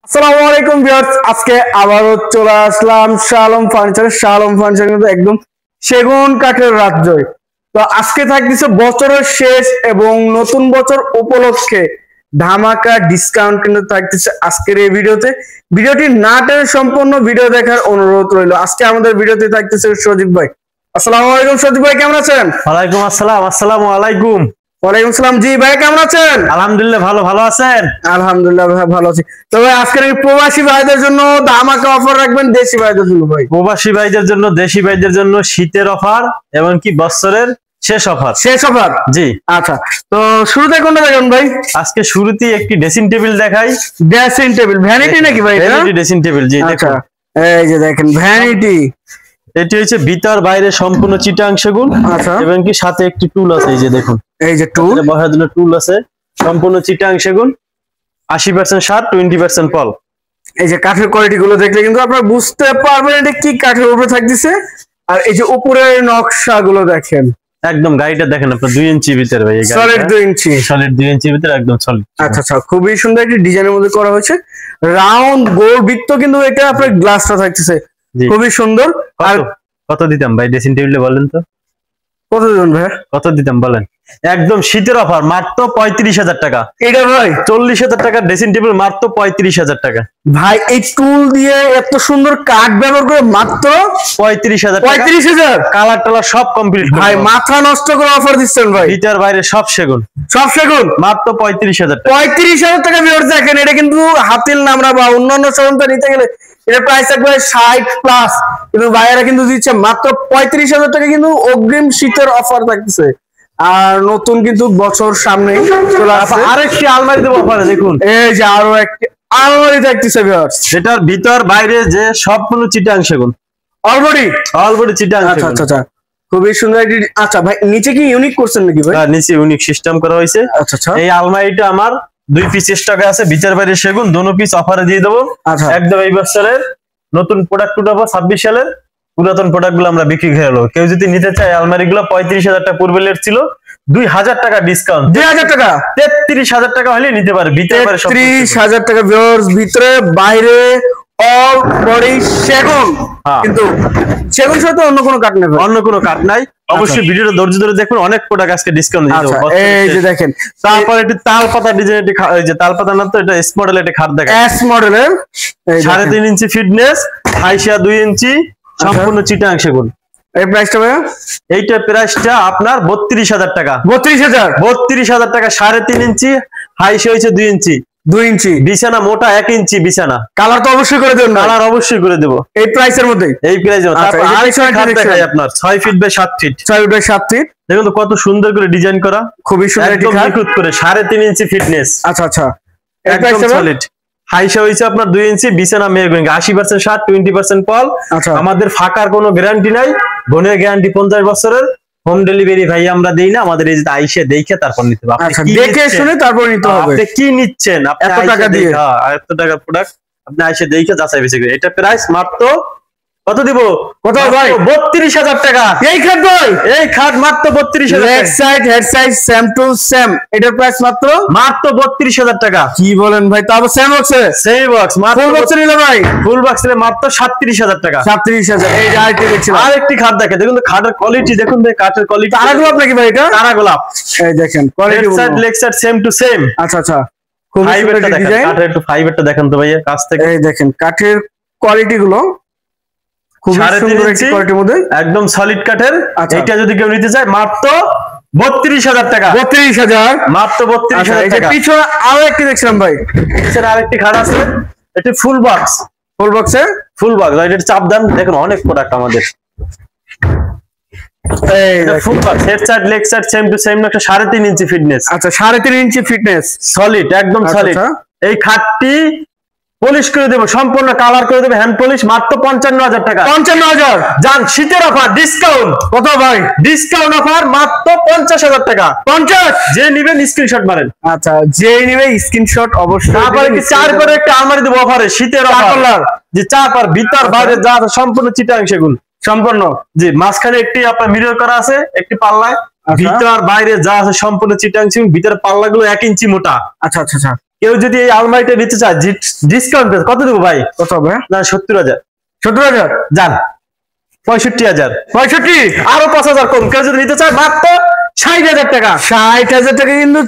আসসালামু আলাইকুম ভিউয়ার্স, আজকে আবারও চলে আসলাম শালম ফার্নিচার কিন্তু একদম সেগুন কাঠের রাজ্যই। তো আজকে থাকতেছে বছরের শেষ এবং নতুন বছর উপলক্ষে ধামাকা ডিসকাউন্ট কিন্তু থাকতেছে আজকের এই ভিডিওটি না টেনে সম্পূর্ণ ভিডিও দেখার অনুরোধ রইল। আজকে আমাদের ভিডিওতে থাকতেছে সজীব ভাই। আসসালামু আলাইকুম সজীব ভাই, কেমন আছেন? ওয়ালাইকুম আসসালাম। আসসালামু আলাইকুম। ওয়ালাইকুম আসসালাম। জি ভাই, কেমন আছেন? আলহামদুলিল্লাহ ভালো আছেন? আলহামদুলিল্লাহ ভাই, ভালো আছি। তবে আজকের এই প্রবাসী ভাইদের জন্য ধামাকা অফার রাখবেন দেশি ভাইদের জন্য ভাই। প্রবাসী ভাইদের জন্য, দেশি ভাইদের জন্য শীতের অফার এবং কি বছরের শেষ অফার। জি আচ্ছা, তো শুরুতে কোনটা দেখুন ভাই? আজকে শুরুতেই একটি ড্রেসিং টেবিল দেখাই। ড্রেসিং টেবিল ভ্যানিটি নাকি ভাই? Vanity dressing table. জি দেখুন, এই যে দেখেন ভ্যানিটি। এটি হচ্ছে ভিতর বাইরে সম্পূর্ণ চিটাং সেগুন। আচ্ছা, এবং কি সাথে একটি টুল আছে। এই যে দেখুন, এই যে টুল, বসার জন্য টুল আছে। সম্পূর্ণ চিটাং সেগুন, 80% সার, 20% পল। এই যে কাঠের কোয়ালিটি গুলো দেখলে কিন্তু আপনারা বুঝতে পারবেন এটা কি কাঠের উপরে থাকতেছে। আর এই যে উপরের নকশা গুলো দেখেন, একদম গাড়িটা দেখেন আপনার 2 ইঞ্চি ভিতরে ভাই। সলিড 2 ইঞ্চি, সলিড 2 ইঞ্চি ভিতরে একদম সলিড। আচ্ছা, খুবই সুন্দর একটি ডিজাইনের মধ্যে করা হয়েছে। রাউন্ড গোল বৃত্ত কিন্তু এটা আপনার গ্লাসটা থাকতেছে, খুবই সুন্দর। আর কত দিতাম ভাই ড্রেসিং টেবিলে বলেন তো? কত দিবেন ভাই? কত দিতাম বলেন? একদম শীতের অফার, মাত্র 35,000 টাকা। এটা ভাই 40,000 টাকা ড্রেসিং টেবিল, মাত্র 35,000 টাকা ভাই। এই টুল দিয়ে এত সুন্দর কাঠ ব্যবহার করে মাত্র 35,000। 35,000 কালার টালার সব কমপ্লিট ভাই, মাথা নষ্ট করে অফার দিচ্ছেন ভাই। ভিতর বাইরে সব সেগুন, মাত্র 35,000 টাকা। 35,000 টাকা ভিউয়ার্স দেখেন, এটা কিন্তু হাতিল নামরা বা অন্যান্য শোরুমটা নিতে গেলে এটা প্রাইস থাকবে 60 প্লাস, কিন্তু ভাইয়ারা কিন্তু দিচ্ছে মাত্র 35,000 টাকা। কিন্তু অগ্রিম শীতের অফার থাকতেছে। আর নতুন কিন্তু বছর সামনে চলে আসছে। আরেকটি আলমারি দেবো অফারে, দেখুন এই যে আরো একটি আলমারি থাকতেছে ভিউয়ার্স, যেটার ভিতর বাইরে যে সম্পূর্ণ চিটাং সেগুন, অলরেডি চিটাং সেগুন। আচ্ছা, খুবই সুন্দর একটি। আচ্ছা ভাই, নিচে কি ইউনিক করছেন নাকি ভাই? নিচে ইউনিক সিস্টেম করা হয়েছে। আচ্ছা, এই আলমারিটা আমার 2 পিস স্টকে আছে, ভিতর বাইরে সেগুন, দোনো পিস অফারে দিয়ে দেবো। একদম এই বছরের নতুন প্রোডাক্ট উঠাবো, 26 সালের পুরাতন প্রোডাক্ট গুলো আমরা বিক্রি করে দেবো। কেউ যদি নিতে চায় আলমারি গুলো 35,000 টাকা পূর্বে লেট ছিল, 2,000 টাকা ডিসকাউন্ট, 2,000 টাকা, 33,000 টাকা হলে নিতে পারে। ভিতরে 33,000 টাকা ভিউয়ার্স, ভিতরে বাইরে অল বডি সেগুন। কিন্তু সেগুন সাথে অন্য কোনো কাট নেই, নাই। অবশ্যই ভিডিওটা ধৈর্য ধরে দেখুন, অনেক প্রোডাক্ট আজকে ডিসকাউন্ট দিয়ে দেবো। এই যে দেখেন, তারপর একটি তালপাতা ডিজাইন, এই যে তালপাতা না তো, এটা এস মডেল, এটা খাট দেখেন, এস মডেলের 3.5 ইঞ্চি ফিটনেস, হাইসা 2 ইঞ্চি, সম্পূর্ণ চিটাং সেগুন। এই প্রাইসটা ভাই? এইটা প্রাইসটা আপনার 32,000 টাকা। 32,000 টাকা। 3.5 ইঞ্চি, হাইসা হয়েছে 2 ইঞ্চি, বিছানা মোটা 1 ইঞ্চি বিছানা। কালার তো অবশ্যই করে দেবেন? কালার অবশ্যই করে দেবো এই প্রাইসের মধ্যে। তারপর আরেকটা খাট দেখাই আপনার 6 ফিট বাই 7 ফিট। দেখুন তো কত সুন্দর করে ডিজাইন করা, খুবই সুন্দর, একদম নিখুঁত করে। 3.5 ইঞ্চি ফিটনেস। আচ্ছা, একদম সলিড। হাইসা হয়েছে আপনার 2 ইঞ্চি, বিছানা মেরগোইং, 80% সার, 20% পল। আমাদের ফাঁকার কোনো গ্যারান্টি নাই, বোনের গ্যারান্টি 50 বছরের। হোম ডেলিভারি ভাই আমরা দেই না, আমাদের এই যে আইসা দেখে তারপর নিতে হবে। দেখে শুনে তারপর নিতে হবে। আপনি কি নিচ্ছেন, আপনি এত টাকা দিয়ে, এত টাকা প্রোডাক্ট আপনি আইসা দেখে যাচাই বাছাই করে। এটা প্রাইস মাত্র কত দিব? কত ভাই? 32,000 টাকা। এই খাট ভাই, এই খাট মাত্র 32,000 টাকা। Leg side head side same to same, এটার প্রাইস মাত্র 32,000 টাকা। কি বলেন ভাই? তারপর সেম বক্সে, সেম বক্স মাত্র। ফুল বক্স নিলে ভাই, ফুল বক্স নিলে মাত্র 37,000 টাকা। 37,000। এই যে আরেকটি দেখছিলাম, আরেকটি খাট দেখেন, দেখুন তো খাটের কোয়ালিটি দেখুন, কাঠের কোয়ালিটি। তারা গোলাপ নাকি ভাই? এটা তারা গোলাপ। এই দেখেন quality, head side leg side same to same. আচ্ছা, খুব সুন্দর ডিজাইন। কাঠের একটু ফাইবারটা দেখেন তো ভাইয়া কাছ থেকে। এই দেখেন কাঠের কোয়ালিটি গুলো খুব সুন্দর একটি কোয়ালিটির মধ্যে, একদম সলিড কাঠের। এটা যদি কেউ নিতে চায় মাত্র 32,000 টাকা। 32,000, মাত্র 32,000 টাকা। পিছনে আরো একটি দেখছিলাম ভাই, পিছনে আরেকটি খাট আছে, এটি ফুল বক্স। ফুল বক্সে ফুল বক্স, এটা চাপ দেন, দেখুন অনেক প্রোডাক্ট আমাদের। Full box, head side leg side same to same, একটা 3.5 ইঞ্চি ফিটনেস। আচ্ছা, 3.5 ইঞ্চি ফিটনেস, সলিড, একদম সলিড। এই খাটটি পলিশ করে দেবো, সম্পূর্ণ কালার করে দেবো, হ্যান্ড পলিশ, মাত্র 55,000 টাকা। 55,000। যান, শীতের অফার ডিসকাউন্ট। কত ভাই? ডিসকাউন্ট অফার মাত্র 50,000 টাকা। 50। যে নিবেন স্ক্রিনশট মারেন। আচ্ছা, যে নিবে স্ক্রিনশট অবশ্যই। তারপরে কি 4 করে একটা আলমারি দেবো অফারে, শীতের অফার। যে 4 পার ভিতর বাইরে যা আছে সম্পূর্ণ চিটাং সেগুন, সম্পূর্ণ। জি, মাঝখানে একটি আপনার মিরর করা আছে, একটি পাল্লায়। ভিতর বাইরে যা আছে সম্পূর্ণ চিটাং সেগুন, ভিতরে পাল্লাগুলো 1 ইঞ্চি মোটা। আচ্ছা, কেউ যদি এই আলমারিটা নিতে চায় ডিসকাউন্ট কত দেবো ভাই? কত হবে? না 70,000। 70,000 যান 65,000। 65 আরো 5,000 কম। কেউ যদি নিতে চায় মাত্র 60,000 টাকা। 60,000 টাকা কিন্তু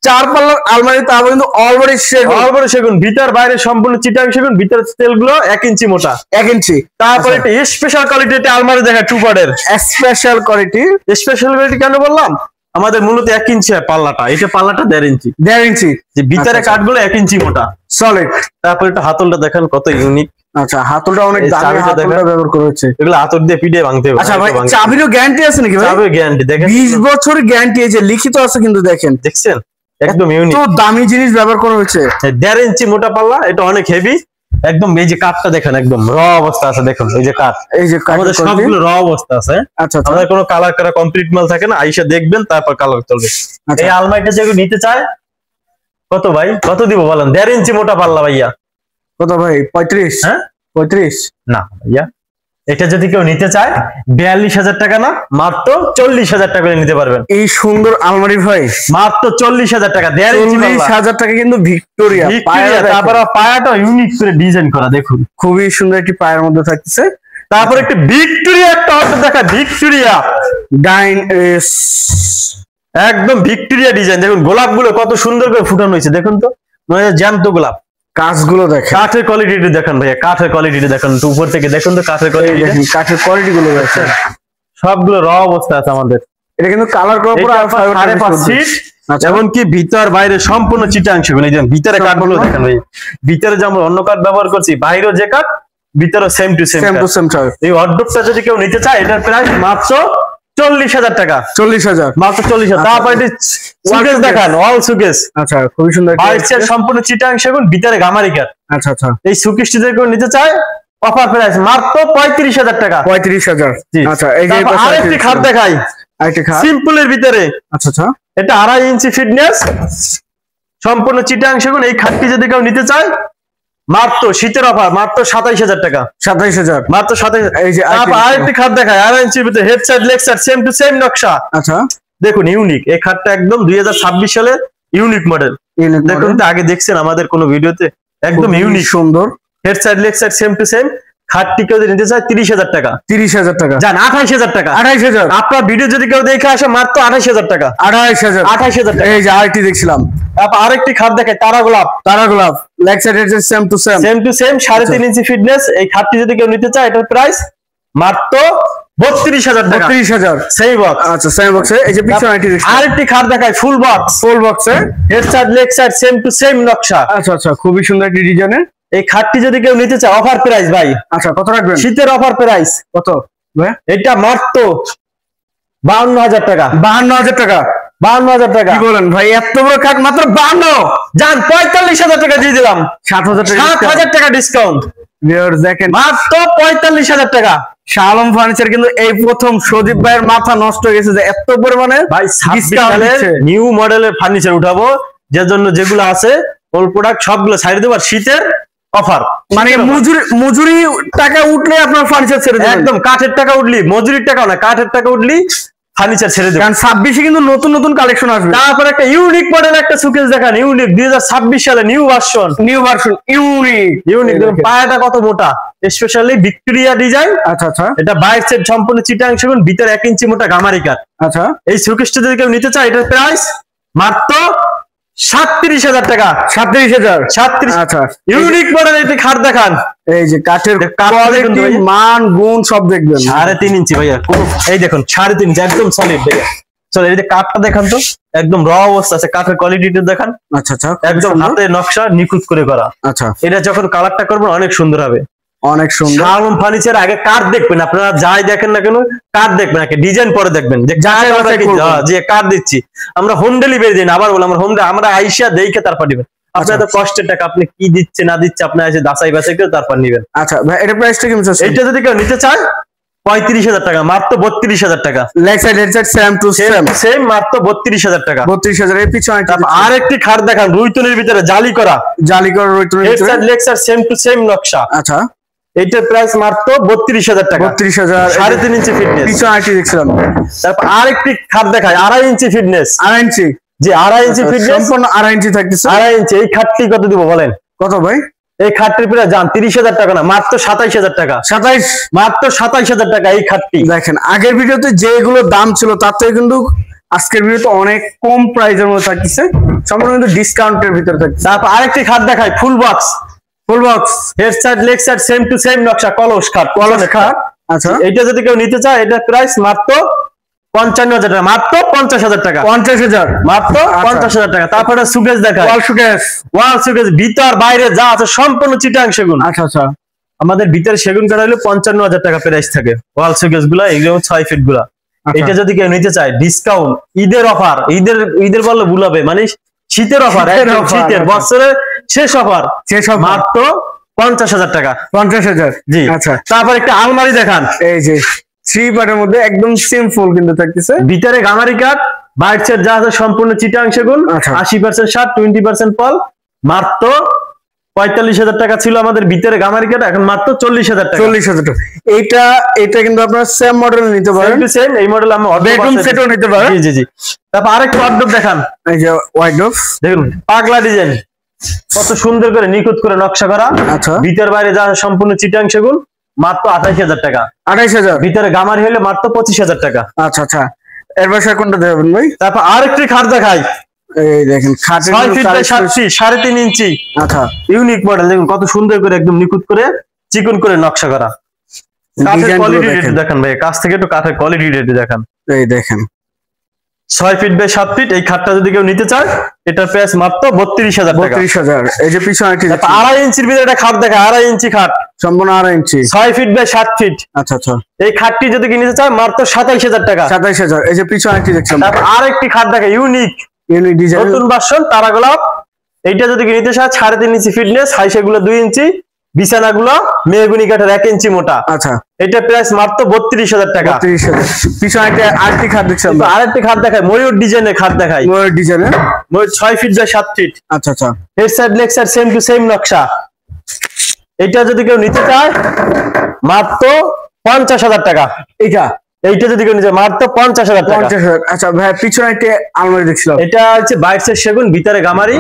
4 পাল্লার আলমারি, তারপর কিন্তু অলরেডি সেগুন ভিতর বাইরে সম্পূর্ণ চিটাং সেগুন, ভিতর স্টেল গুলো 1 ইঞ্চি মোটা। 1 ইঞ্চি। তারপরে একটা স্পেশাল কোয়ালিটির আলমারি দেখা, 2 পার্টের স্পেশাল কোয়ালিটি। স্পেশাল কোয়ালিটি কেন বললাম? আমাদের মূলত 1 ইঞ্চি হয় পাল্লাটা, এটা পাল্লাটা 1.5 ইঞ্চি। 1.5 ইঞ্চি যে ভিতরে কাঠগুলো 1 ইঞ্চি মোটা সলিড। তারপরে একটা হাতলটা দেখেন কত ইউনিক। আচ্ছা, হাতলটা অনেক দামি হাতলটা ব্যবহার করা হচ্ছে। এগুলো হাতল দিয়ে পিড়ে ভাঙতে হবে। আচ্ছা ভাই, চাবিরও গ্যারান্টি আছে নাকি ভাই? চাবির গ্যারান্টি দেখেন 20 বছরের গ্যারান্টি আছে, লিখিত আছে কিন্তু দেখেন। দেখছেন একদম ইউনিক। তো দামি জিনিস ব্যবহার করা হয়েছে। 1.5 ইঞ্চি মোটা পাল্লা, এটা অনেক হেভি একদম। এই যে কাঠটা দেখেন একদম র অবস্থা আছে, দেখুন এই যে কাঠ, এই যে আমাদের সবগুলো র অবস্থা আছে। আচ্ছা, আমাদের কোনো কালার করা কমপ্লিট মাল থাকে না, আইসা দেখবেন তারপর কালার চলবে। এই আলমারিটা যে নিতে চায় কত ভাই, কত দিব বলেন? 1.5 ইঞ্চি মোটা পাল্লা ভাইয়া। কত ভাই? 35? হ্যাঁ 35 না ভাইয়া, এটা যদি কেউ নিতে চায় 42,000 টাকা না, মাত্র 40,000 টাকা নিতে পারবেন। এই সুন্দর আলমারি ভাই মাত্র 40,000 টাকা। 1.5 ইঞ্চি 40,000 টাকা কিন্তু ভিক্টোরিয়া। তারপর পায়াটা ইউনিক করে ডিজাইন করা, দেখুন খুবই সুন্দর একটি পায়ের মধ্যে থাকতেছে। তারপর একটা ভিক্টোরিয়া একটা অর্ডার দেখা, ভিক্টোরিয়া ডাইন একদম ভিক্টোরিয়া ডিজাইন। দেখুন গোলাপ গুলো কত সুন্দর করে ফুটানো হয়েছে, দেখুন তো জ্যান্ত গোলাপ। কাজগুলো দেখেন, কাঠের কোয়ালিটি দেখেন ভাইয়া, কাঠের কোয়ালিটি দেখেন উপর থেকে, দেখুন তো কাঠের কোয়ালিটি দেখেন, কাঠের কোয়ালিটি গুলো দেখেন সবগুলো র অবস্থা আছে আমাদের। এটা কিন্তু কালার করার পর আর 5.5 ফিট, এমনকি ভিতর বাইরে সম্পূর্ণ চিটাংশ। ভিতরে কাঠগুলো দেখেন ভাই, ভিতরে যেমন অন্য কাঠ ব্যবহার করছি, বাইরেও যে কাঠ ভিতরে সেম টু সেম। এই ওয়ার্ডরোবটা যদি কেউ নিতে চায় এটার প্রাইস মাত্র 40,000 টাকা। 40,000 মাত্র 40,000। তারপর এটি সুকেস দেখান, অল সুকেস। আচ্ছা, খুবই সুন্দর। বাইরের সম্পূর্ণ চিটাং সেগুন, ভিতরে গামারি কাঠ। আচ্ছা আচ্ছা, এই সুকেসটি যদি কেউ নিতে চায় অফার প্রাইস মাত্র 35,000 টাকা। 35,000। আচ্ছা, এই যে আরেকটি খাট দেখাই, আরেকটি খাট সিম্পলের ভিতরে। আচ্ছা আচ্ছা, এটা 2.5 ইঞ্চি ফিটনেস, সম্পূর্ণ চিটাং সেগুন। এই খাটটি যদি কেউ নিতে চায় মাত্র শীতের অফার মাত্র 27,000 টাকা। 27,000 মাত্র 27,000। এই যে আরেকটি খাট দেখায় 2.5 ইঞ্চির ভিতরে, head side leg side same to same নকশা। আচ্ছা, দেখুন ইউনিক এই খাটটা একদম 2026 সালে ইউনিক মডেল। দেখুন তো আগে দেখছেন আমাদের কোন ভিডিওতে, একদম ইউনিক সুন্দর। Head side leg side same to same. খাটটি কেউ যদি নিতে চায় 30,000 টাকা। 30,000 টাকা জান 28,000 টাকা। 28,000 আপনার ভিডিও যদি কেউ দেখে আসে মাত্র 28,000 টাকা। 28,000 টাকা। এই যে আরেকটি দেখছিলাম, তারপর আরেকটি খাট দেখে তারা গোলাপ leg side same to same 3.5 inch fitness. এই খাটটি যদি কেউ নিতে চায় এটার প্রাইস মাত্র 32,000 টাকা। 32,000 সেই বক্স। আচ্ছা, সেম বক্সে। এই যে পিছনে আরেকটি খাট দেখায় ফুল বক্সে, head side leg side same to same নকশা। আচ্ছা আচ্ছা, খুবই সুন্দর একটি ডিজাইনের। এই খাটটি যদি কেউ নিতে চায় অফার প্রাইস ভাই। আচ্ছা, কত রাখবেন? শীতের অফার প্রাইস কত ভাই? এটা মাত্র 52,000 টাকা। 52,000 টাকা। 52,000 টাকা। কি বলেন ভাই, এত বড় খাট মাত্র 52? জান 45,000 টাকা দিয়ে দিলাম। 7,000 টাকা ডিসকাউন্ট। দেখেন মাত্র 45,000 টাকা। শাহ আলম ফার্নিচার কিন্তু এই প্রথম সজীব ভাইয়ের মাথা নষ্ট হয়ে গেছে যে এত পরিমাণে ভাই 26 সালের নিউ মডেলের ফার্নিচার উঠাবো, যে জন্য যেগুলো আছে ওল্ড প্রোডাক্ট সবগুলো ছাড়িয়ে দেবো। শীতের অফার মানে মজুরি টাকা উঠলে আপনার ফার্নিচার ছেড়ে দেবেন। একদম কাঠের টাকা উঠলি, মজুরির টাকা না, কাঠের টাকা উঠলি ফার্নিচার ছেড়ে দেবেন। কারণ 26-এ কিন্তু নতুন নতুন কালেকশন আসবে। তারপর একটা ইউনিক মডেল একটা সুকেস দেখান, ইউনিক 2026 সালে নিউ ভার্সন ইউনিক। দেখুন পায়াটা কত মোটা, স্পেশালি ভিক্টোরিয়া ডিজাইন। আচ্ছা আচ্ছা, এটা বাইর সেট সম্পূর্ণ চিটাং সেগুন, ভিতরে 1 ইঞ্চি মোটা গামারি কাঠ। আচ্ছা, এই সুকেসটা যদি কেউ নিতে চায় এটার প্রাইস মাত্র 37,000 টাকা। 37,000। আচ্ছা, ইউনিক মডেল একটি খাট দেখান। এই যে কাঠের কোয়ালিটি, মান, গুণ সব দেখবেন। 3.5 ইঞ্চি ভাইয়া, এই দেখুন 3.5 ইঞ্চি একদম সলিড ভাইয়া। চলো এই যে কাঠটা দেখান তো, একদম র অবস্থা আছে, কাঠের কোয়ালিটিটা দেখান। আচ্ছা আচ্ছা, একদম হাতে নকশা নিখুঁত করে করা। আচ্ছা, এটা যখন কালারটা করবেন অনেক সুন্দর হবে, অনেক সুন্দর। শাহ আলম ফার্নিচার আগে কাঠ দেখবেন, আপনারা যাই দেখেন না কেন কাঠ দেখবেন, আগে ডিজাইন পরে দেখবেন যে কাঠ দিচ্ছি। আমরা হোম ডেলিভারি দিই না, আবার বললাম আমরা আইসা দেখে তারপর দিবেন। আপনার তো কষ্টের টাকা, আপনি কি দিচ্ছে না দিচ্ছে আপনি এসে যাচাই বাছাই করে তারপর নিবেন। আচ্ছা ভাই, এটা প্রাইসটা কি? এটা যদি কেউ নিতে চায় 35,000 টাকা, মাত্র 32,000 টাকা। Leg side head side same to same মাত্র 32,000 টাকা। 32,000 এর পিছনে আরেকটি খাট দেখান, রুইতনের ভিতরে জালি করা রুইতনের head side leg side same to same নকশা। আচ্ছা, এইটার প্রাইস মাত্র 32,000 টাকা। 32,000, 3.5 ইঞ্চি ফিটনেস। পিছনে দেখছিলাম। তারপর আরেকটি খাট দেখায় 2.5 ইঞ্চি ফিটনেস। 2.5 ইঞ্চি যে 2.5 ইঞ্চি ফিটনেস, সম্পূর্ণ 2.5 ইঞ্চি থাকতেছে। 2.5 ইঞ্চি। এই খাটটি কত দিব বলেন? কত ভাই? এই খাটটির প্রায় জান 30,000 টাকা না, মাত্র 27,000 টাকা। 27, মাত্র 27,000 টাকা এই খাটটি। দেখেন আগের ভিডিওতে যেগুলো দাম ছিল তার থেকে কিন্তু আজকের ভিডিওতে অনেক কম প্রাইসের মধ্যে থাকতেছে, সম্পূর্ণ কিন্তু ডিসকাউন্টের ভিতরে থাকছে। তারপর আরেকটি খাট দেখাই, full box. Full box, head side leg side same to same নকশা, কলস খাট। কলস খাট। আচ্ছা, এটা যদি কেউ নিতে চায়, এটা প্রাইস মাত্র 55,000 টাকা, মাত্র 50,000 টাকা, 50,000, মাত্র 50,000 টাকা। তারপরে সুকেস দেখায়, ওয়াল শোকেস। ওয়াল সুকেস, ভিতর বাইরে যা আছে সম্পূর্ণ চিটাং সেগুন। আচ্ছা আচ্ছা, আমাদের ভিতরে সেগুন কাঠ হলে 55,000 টাকা প্রাইস থাকে। ওয়াল সুকেস গুলা এগুলো 6 ফিট গুলা। এটা যদি কেউ নিতে চায়, ডিসকাউন্ট, ঈদের অফার, ঈদের বললে ভুল হবে, মানে শীতের অফার, শীতের বছরের শেষ অফার, মাত্র 50,000 টাকা। 50,000, জি। আচ্ছা, তারপর একটা আলমারি দেখান, এই যে 3 পার্টের মধ্যে একদম সিম্পল কিন্তু থাকতেছে। ভিতরে গামারি কাঠ, বাইট সেট যা আছে সম্পূর্ণ চিটাং সেগুন, 80% শার্ট, 20% পল, মাত্র 45,000 টাকা ছিল আমাদের ভিতরে গামারি কাঠ, এখন মাত্র 40,000 টাকা। 40,000 টাকা। এটা কিন্তু আপনারা সেম মডেল নিতে পারেন, সেম এই মডেল আমরা বেডরুম সেটও নিতে পারেন। জি জি জি। তারপর আরেকটা ওয়ার্ডরোব দেখান, এই যে ওয়ার্ডরোব দেখুন, পাগলা ডিজাইন, কত সুন্দর করে নিখুঁত করে নকশা করা। আচ্ছা, ভিতর বাইরে যা সম্পূর্ণ চিটাং সেগুন, মাত্র 28,000 টাকা। 28,000, ভিতরে গামারি হলে মাত্র 25,000 টাকা। আচ্ছা আচ্ছা, এর পাশে কোনটা দেবেন ভাই? তারপর আরেকটি খাট দেখাই, এই দেখেন খাটের 6 ফিট বাই 7 ফিট, 3.5 ইঞ্চি। আচ্ছা, ইউনিক মডেল, দেখুন কত সুন্দর করে একদম নিখুঁত করে চিকন করে নকশা করা। কাঠের কোয়ালিটি দেখেন ভাই, কাছ থেকে একটু কাঠের কোয়ালিটি দেখান। এই দেখেন 6 ফিট বাই 7 ফিট। এই খাটটা যদি কেউ নিতে চায়, এটার প্রাইস মাত্র 32,000 টাকা। 32,000। এই যে পিছনে একটি 2.5 ইঞ্চির ভিতরে একটা খাট দেখা, 2.5 ইঞ্চি খাট, সম্পূর্ণ 2.5 ইঞ্চি, 6 ফিট বাই 7 ফিট। আচ্ছা আচ্ছা, এই খাটটি যদি কেউ নিতে চায়, মাত্র 27,000 টাকা। 27,000। এই যে পিছনে একটি দেখছেন, তারপর আরেকটি খাট দেখা, ইউনিক ডিজাইন, নতুন ভার্সন, তারা গোলাপ। এইটা যদি কেউ নিতে চায়, 3.5 ইঞ্চি ফিটনেস, হাই সেগুলো 2 ইঞ্চি, বিছানাগুলো মেহগুনি কাঠের 1 ইঞ্চি মোটা। আচ্ছা, এটা প্রাইস মাত্র 32,000 টাকা। 32,000। পিছনে একটা আরেকটি খাট দেখছেন, আরেকটি খাট দেখায়, ময়ূর ডিজাইনের খাট দেখায়, ময়ূর ডিজাইনের, ময়ূর 6 ফিট বাই 7 ফিট। আচ্ছা আচ্ছা, head side leg side same to same নকশা। এটা যদি কেউ নিতে চায়, মাত্র 50,000 টাকা। এইটা যদি কেউ নিতে চায়, মাত্র 50,000 টাকা। 50,000। আচ্ছা ভাই, পিছনে একটা আলমারি দেখছিলাম, এটা হচ্ছে বাইট সেট সেগুন, ভিতরে গামারি,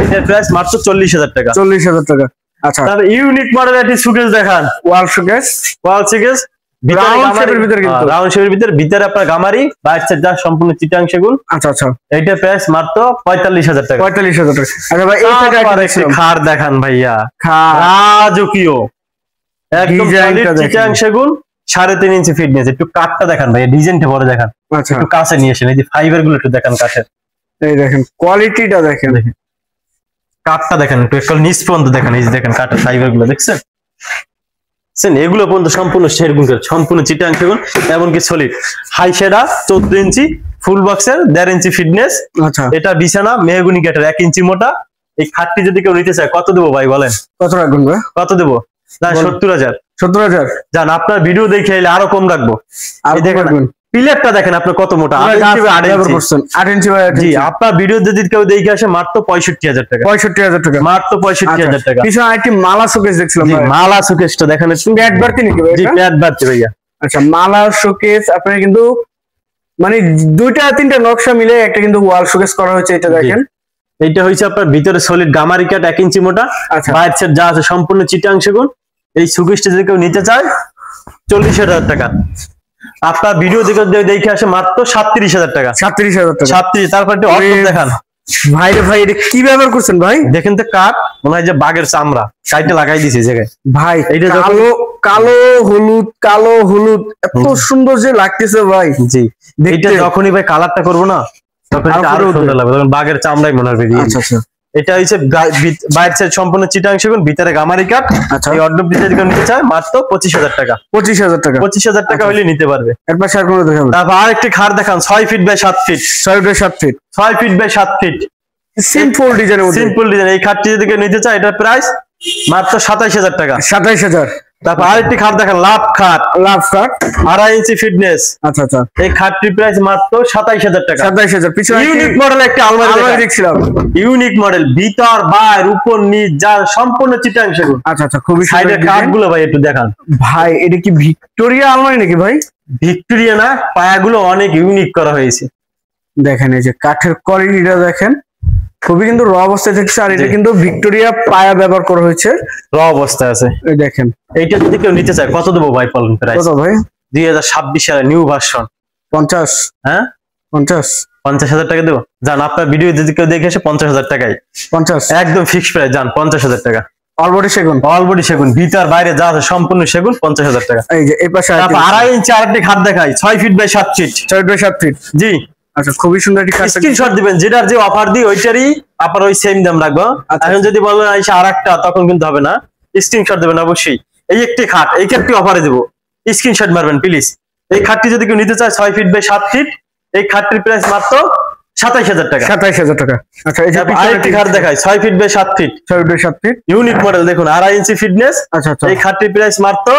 এটার প্রাইস মাত্র 40,000 টাকা। 40,000 টাকা। আচ্ছা, তাহলে ইউনিক মডেল একটি সুকেস দেখান, ওয়াল শোকেস, ওয়াল সুকেস, রাউন্ড শেপের ভিতরে, কিন্তু রাউন্ড শেপের ভিতরে আপনার গামারি, বাইট সেট যা সম্পূর্ণ চিটাং সেগুন। আচ্ছা আচ্ছা, এইটার প্রাইস মাত্র 45,000 টাকা। 45,000 টাকা। আচ্ছা ভাই, এই সাইডে একটা দেখছিলাম, খাট দেখান ভাইয়া, খাট রাজকীয়, একদম ডিজাইনটা দেখেন, চিটাং সেগুন, 3.5 ইঞ্চি ফিটনেস। একটু কাঠটা দেখান ভাইয়া, ডিজাইনটা বড় দেখান, আচ্ছা, একটু কাছে নিয়ে আসেন। এই যে ফাইবার গুলো একটু দেখান কাঠের, এই দেখেন কোয়ালিটিটা দেখেন, কাঠটা দেখেন একটু, একটু নিচ পর্যন্ত দেখেন। এই যে দেখেন কাঠের ফাইবার গুলো দেখছেন, এগুলো পর্যন্ত সম্পূর্ণ সেগুন কাঠ, সম্পূর্ণ চিটাং সেগুন, এমনকি সলিড। হাই সেডা 14 ইঞ্চি, ফুল বক্সের 1.5 ইঞ্চি ফিটনেস। আচ্ছা, এটা বিছানা মেহগুনি কাঠের 1 ইঞ্চি মোটা। এই খাটটি যদি কেউ নিতে চায়, কত দেবো ভাই বলেন? কত রাখবেন ভাই? কত দেবো? 70,000। 70,000। জান, আপনার ভিডিও দেখে এলে আরো কম রাখবো। আর দেখবেন পিলারটা দেখেন আপনার কত মোটা, 8 ইঞ্চি। জি, আপনার ভিডিও যদি কেউ দেখে আসে, মাত্র 65,000 টাকা। 65,000 টাকা, মাত্র 65,000 টাকা। পিছনে আরেকটি মালা শোকেস দেখছিলাম, মালা শোকেসটা দেখেন, প্যাড বাড়তি নাকি ভাই? জি, প্যাড বাড়তি ভাইয়া। আচ্ছা, মালা শোকেস আপনার কিন্তু মানে 2-3টা নকশা মিলে একটা কিন্তু ওয়াল শোকেস করা হয়েছে। এটা দেখেন, এইটা হয়েছে আপনার ভিতরে সলিড গামারি কাঠ 1 ইঞ্চি মোটা, বাইরের সেট যা আছে সম্পূর্ণ চিটাং সেগুন। এই শোকেসটা যদি কেউ নিতে চায়, 40,000 টাকা। আপনার ভিডিও দেখে আসে, মাত্র 37,000 টাকা। 37,000 টাকা। 37। তারপর একটু অর্ডার দেখান ভাই রে ভাই, এটা কি ব্যবহার করছেন ভাই? দেখেন তো, কাঠ মনে হয় যে বাঘের চামড়া, কাইটে লাগাই দিয়েছে এই জায়গায় ভাই। এইটা কালো কালো হলুদ এত সুন্দর যে লাগতেছে ভাই। জি, এটা যখনই ভাই কালারটা করবো না, তখন আরো সুন্দর লাগবে, তখন বাঘের চামড়াই মনে হবে। আচ্ছা আচ্ছা, এটা হচ্ছে বাইরের সাইড সম্পূর্ণ চিটাং সেগুন, ভিতরে গামারি কাঠ। এই অর্ডার যদি কেউ নিতে চায়, মাত্র 25,000 টাকা। 25,000 টাকা। 25,000 টাকা হলে নিতে পারবে। এরপর আর কোনো দেখাবো। তারপর আরেকটি খাট দেখান, 6 feet by 7 feet. 6 by 7 feet, 6 feet by 7 feet, simple ডিজাইনের মধ্যে। Simple design. এই খাটটি যদি কেউ নিতে চায়, এটার প্রাইস মাত্র 27,000 টাকা। 27,000। তারপর আরেকটি খাট দেখেন, লাভ খাট, 2.5 ইঞ্চি ফিটনেস। আচ্ছা আচ্ছা, এই খাটটির প্রাইস মাত্র 27,000 টাকা। 27,000। পিছনে ইউনিক মডেল একটা আলমারি দেখছিলাম, ইউনিক মডেল, ভিতর বাইরে উপর নিচ যা সম্পূর্ণ চিটাং সেগুন। আচ্ছা আচ্ছা, খুবই সাইডের কাঠগুলো ভাই একটু দেখান ভাই। এটা কি ভিক্টোরিয়া আলমারি নাকি ভাই? ভিক্টোরিয়া না, পায়াগুলো অনেক ইউনিক করা হয়েছে। দেখেন এই যে কাঠের কোয়ালিটিটা দেখেন, খুবই কিন্তু র অবস্থায় থাকছে। আর এটা কিন্তু ভিক্টোরিয়া পায়া ব্যবহার করা হয়েছে, র অবস্থায় আছে। এই দেখেন এইটা যদি কেউ নিতে চায় কত দেবো ভাই বলেন প্রাইস? কত ভাই? 2026 সালে নিউ ভার্সন। 50? হ্যাঁ 50? 50,000 টাকা দেবো। যান আপনার ভিডিও যদি কেউ দেখে এসে 50,000 টাকায় 50 একদম ফিক্সড প্রাইস। যান 50,000 টাকা। অলবডি সেগুন, অলবডি সেগুন, ভিতর বাইরে যা আছে সম্পূর্ণ সেগুন, 50,000 টাকা। এই যে এই পাশে তারপর 2.5 ইঞ্চি আরেকটি খাট দেখাই, 6 feet by 7 feet. 6 by 7 feet. জি আচ্ছা, খুবই সুন্দর একটি খাট। স্ক্রিনশট দিবেন, যেটার যে অফার দিই ওইটারই আপনার ওই সেম দাম রাখবো। এখন যদি বলেন আইসা আরেকটা, তখন কিন্তু হবে না। স্ক্রিনশট দিবেন অবশ্যই। এই একটি খাট, এই খাটটি অফারে দেবো, স্ক্রিনশট মারবেন প্লিজ। এই খাটটি যদি কেউ নিতে চায় 6 ফিট বাই 7 ফিট, এই খাটটির প্রাইস মাত্র 27,000 টাকা। 27,000 টাকা। আচ্ছা, এই যে আরেকটি খাট দেখাই, 6 feet by 7 feet. 6 by 7 feet unique model দেখুন, 2.5 ইঞ্চি ফিটনেস। আচ্ছা আচ্ছা, এই খাটটির প্রাইস মাত্র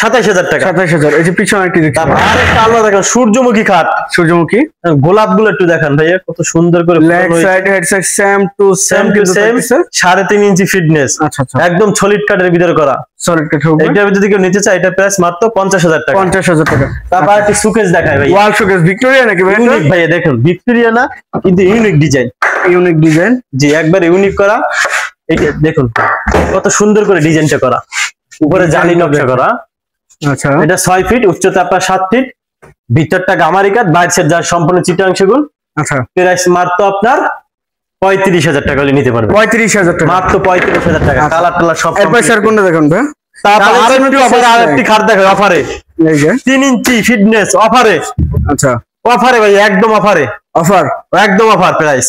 27,000 টাকা। 27,000। এই যে পিছনে একটি দেখছি, তারপর আরেকটা আলাদা দেখেন, সূর্যমুখী খাট। সূর্যমুখী গোলাপ গুলো একটু দেখান ভাইয়া, কত সুন্দর করে। Leg side head side same to same same to same, 3.5 inch fitness. আচ্ছা আচ্ছা, একদম সলিড কাঠের ভিতরে করা। সলিড কাঠ হবে। এটা যদি কেউ নিতে চায়, এটা প্রাইস মাত্র 50,000 টাকা। 50,000 টাকা। তারপর একটি সুকেস দেখায় ভাই, ওয়াল শোকেস ভিক্টোরিয়া নাকি ভাই? ইউনিক ভাইয়া দেখুন, ভিক্টোরিয়া না কিন্তু ইউনিক ডিজাইন। ইউনিক ডিজাইন, জি একবার ইউনিক করা। এটা দেখুন কত সুন্দর করে ডিজাইনটা করা, উপরে জালি নকশা করা। আচ্ছা, এটা 6 ফিট, উচ্চতা আপনার 7 ফিট, ভিতরটা গামারি কাঠ, বাইরের যা সম্পূর্ণ চিটাং সেগুন। আচ্ছা, প্রাইস মাত্র আপনার 35,000 টাকা হলে নিতে পারবেন। 35,000 টাকা মাত্র 35,000 টাকা। কালার টালার সব এর পাশে আর কোনটা দেখুন ভাই? তারপর আরেকটি খাট দেখো অফারে, এই যে 3 ইঞ্চি ফিটনেস অফারে। আচ্ছা, অফারে ভাই, একদম অফারে, অফার, একদম অফার প্রাইস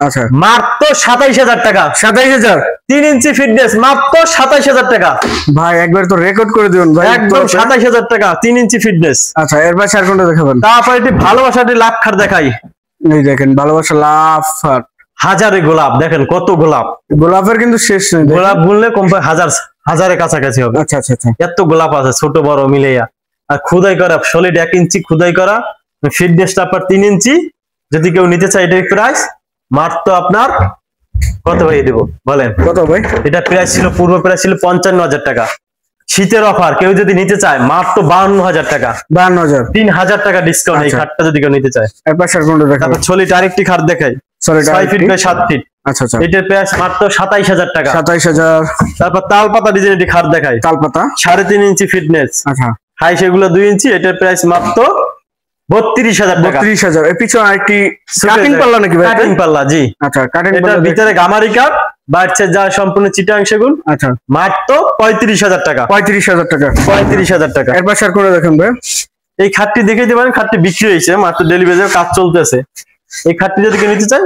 আচ্ছা মাত্র 27,000 টাকা। 27,000। 3 ইঞ্চি ফিটনেস মাত্র 27,000 টাকা। ভাই একবার তো রেকর্ড করে দিবেন ভাই, একদম 27,000 টাকা 3 ইঞ্চি ফিটনেস। আচ্ছা, এর পাশে আর কোনটা দেখাবেন? তারপর একটি ভালোবাসাটি লাভ খাট দেখাই, এই দেখেন ভালোবাসা লাভ ফাট। হাজারে গোলাপ, দেখেন কত গোলাপ। গোলাপের কিন্তু শেষ নেই, গোলাপ গুনলে কম হাজারের কাছাকাছি হবে। আচ্ছা আচ্ছা আচ্ছা, এত গোলাপ আছে ছোট বড় মিলাইয়া। আর খুদাই করা, সলিড 1 ইঞ্চি খুদাই করা, ফিটনেসটা আপনার 3 ইঞ্চি। যদি কেউ নিতে চায়, এটার প্রাইস মাত্র আপনার কত ভাই দেবো বলেন? কত ভাই? এটা প্রাইস ছিল, পূর্ব প্রাইস ছিল 55,000 টাকা। শীতের অফার কেউ যদি নিতে চায় মাত্র 52,000 টাকা। 52,000, 3,000 টাকা ডিসকাউন্ট এই খাটটা যদি কেউ নিতে চায়। এর পাশে আর কোনটা দেখাবেন? তারপর সলিড আরেকটি খাট দেখাই, সলিড 6 ফিট বাই 7 ফিট। আচ্ছা আচ্ছা, এটার প্রাইস মাত্র 27,000 টাকা। 27,000। তারপর তালপাতা ডিজাইন একটি খাট দেখাই, তালপাতা 3.5 ইঞ্চি ফিটনেস, আচ্ছা, হাই সেগুলো 2 ইঞ্চি। এটার প্রাইস মাত্র 32,000 টাকা। 32,000। এর পিছনে আরেকটি কাটিং পাল্লা নাকি ভাই? কাটিং পাল্লা, জি। আচ্ছা, কাটিং এটার পাল্লা ভিতরে গামারি কাঠ, বাইরে যা সম্পূর্ণ চিটাং সেগুন। আচ্ছা, মাত্র 35,000 টাকা। 35,000 টাকা। 35,000 টাকা। এর পাশে আর কোনটা দেখেন ভাই? এই খাটটি দেখে দিতে পারেন, খাটটি বিক্রি হয়েছে মাত্র, ডেলিভারি কাজ চলতেছে। এই খাটটি যদি কেউ নিতে চায়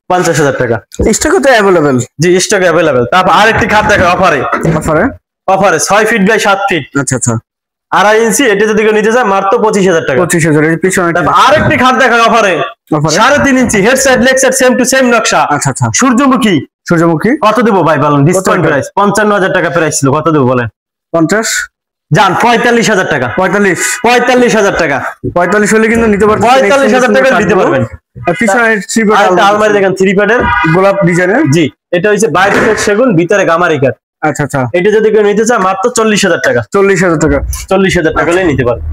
50,000 টাকা। স্টক তো अवेलेबल, জি স্টক অ্যাভেলেবেল। তারপর আরেকটি খাট দেখো অফারে, অফারে অফারে 6 ফিট বাই 7 ফিট, আচ্ছা আচ্ছা, 2.5 ইঞ্চি। এটা যদি কেউ নিতে চায় মাত্র 25,000 টাকা। 25,000। এর পিছনে তারপর আরেকটি খাট দেখো অফারে, অফারে 3.5 inch, head side leg side same to same নকশা, আচ্ছা আচ্ছা, সূর্যমুখী। সূর্যমুখী কত দেবো ভাই বলেন? ডিসকাউন্ট টাকা? প্রাইস 55,000 টাকা প্রাইস ছিল, কত দেবো বলেন? 50, যান 45,000 টাকা। 45, 45,000 টাকা। 45 হলে কিন্তু নিতে পারবেন। 45,000 টাকা নিতে পারবেন। আর পিছনে আরেকটা আলমারি দেখেন 3 প্যাডের, গোলাপ ডিজাইনের। জি এটা হচ্ছে বাইরে সেগুন, ভিতরে গামারি কাঠ। আচ্ছা আচ্ছা, এটা যদি কেউ নিতে চায় মাত্র 40,000 টাকা। 40,000 টাকা। 40,000 টাকা হলে নিতে পারবেন।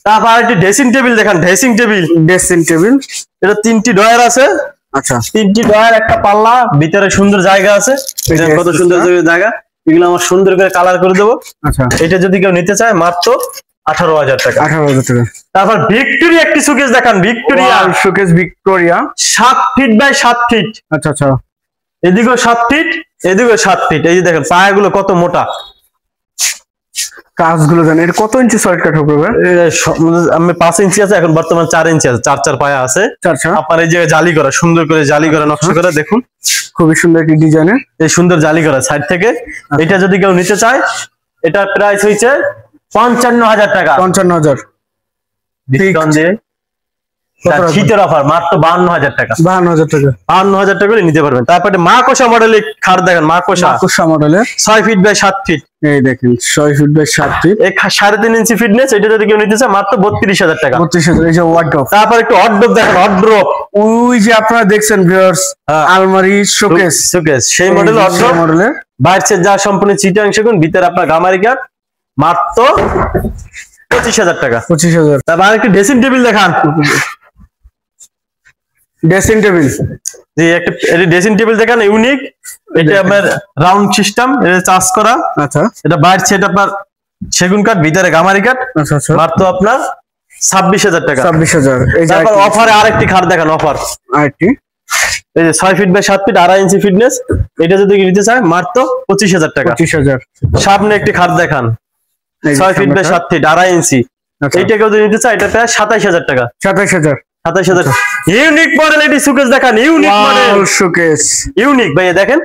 তারপর একটি ড্রেসিং টেবিল দেখান, ড্রেসিং টেবিল। ড্রেসিং টেবিল, এটা 3টি ডয়ার আছে, আচ্ছা 3টি ডয়ার, একটা পাল্লা, ভিতরে সুন্দর জায়গা আছে। দেখেন কত সুন্দর জায়গা। এগুলো আমার সুন্দর করে কালার করে দেবো। আচ্ছা, এটা যদি কেউ নিতে চায় মাত্র 18,000 টাকা। 18,000 টাকা। তারপর ভিক্টোরিয়া একটি শোকেস দেখান, Victoria showcase Victoria 7 feet by 7 feet. আচ্ছা আচ্ছা, এদিকেও 7 ফিট, এদিকেও 7 ফিট। এই যে দেখেন পায়াগুলো কত মোটা। কাজগুলো জানেন এটা কত ইঞ্চি সলিড কাঠ হবে ভাই? আমি 5 ইঞ্চি আছে, এখন বর্তমান 4 ইঞ্চি আছে, 4 পায়া আছে। আচ্ছা, আপনার এই যে জালি করা, সুন্দর করে জালি করা নকশা করা দেখুন, খুবই সুন্দর একটি ডিজাইনের। এই সুন্দর জালি করা সাইড থেকে। এটা যদি কেউ নিতে চায়, এটা প্রাইস হইছে 55,000 টাকা। 55,000 ডিসকাউন্ট দিয়ে শীতের অফার মাত্র 52,000 টাকা। 52,000 টাকা। 52,000 টাকা নিতে পারবেন। তারপরে মা কোষা মডেলের খাট দেখেন, মা কোষা মডেলের 6 ফিট বাই 7 ফিট। এই দেখেন 6 ফিট বাই 7 ফিট, এই 3.5 ইঞ্চি ফিটনেস। এটা যদি কেউ নিতে চায় মাত্র 32,000 টাকা। 32,000। এই যে ওয়ার্ডরোব, তারপর একটু অড্রপ দেখেন, অড্রপ। ওই যে আপনারা দেখছেন ভিউয়ার্স, আলমারি শোকেস শোকেস সেই মডেল অড্রপ মডেলের। বাইরে যা সম্পূর্ণ চিটাং সেগুন, ভিতরে আপনার গামারি কাঠ, মাত্র 25,000 টাকা। 25,000। তারপর আরেকটি ড্রেসিং টেবিল দেখান, ড্রেসিং টেবিল। জি একটা এটা ড্রেসিং টেবিল দেখেন ইউনিক, এটা আপনার রাউন্ড সিস্টেম, এটা চার্জ করা। আচ্ছা এটা বাইরে সেট আপনার সেগুন কাঠ, ভিতরে গামারি কাঠ। আচ্ছা আচ্ছা, মাত্র আপনার 26,000 টাকা। 26,000। এই যে তারপর অফারে আরেকটি খাট দেখেন, অফার আরেকটি, এই যে 6 feet by 7 feet 2.5 inch fitness, এটা যদি নিতে চায় মাত্র 25,000 টাকা। 25,000। সামনে একটি খাট দেখান 6 ফিট বাই 7 ফিট 2.5 ইঞ্চি, এইটা কেউ যদি নিতে চায় এটা প্রায় 27,000 টাকা। 27,000। 27,000। ইউনিক মডেল, এটি সুকেস দেখান, ইউনিক মডেল শোকেস, ইউনিক ভাই দেখেন,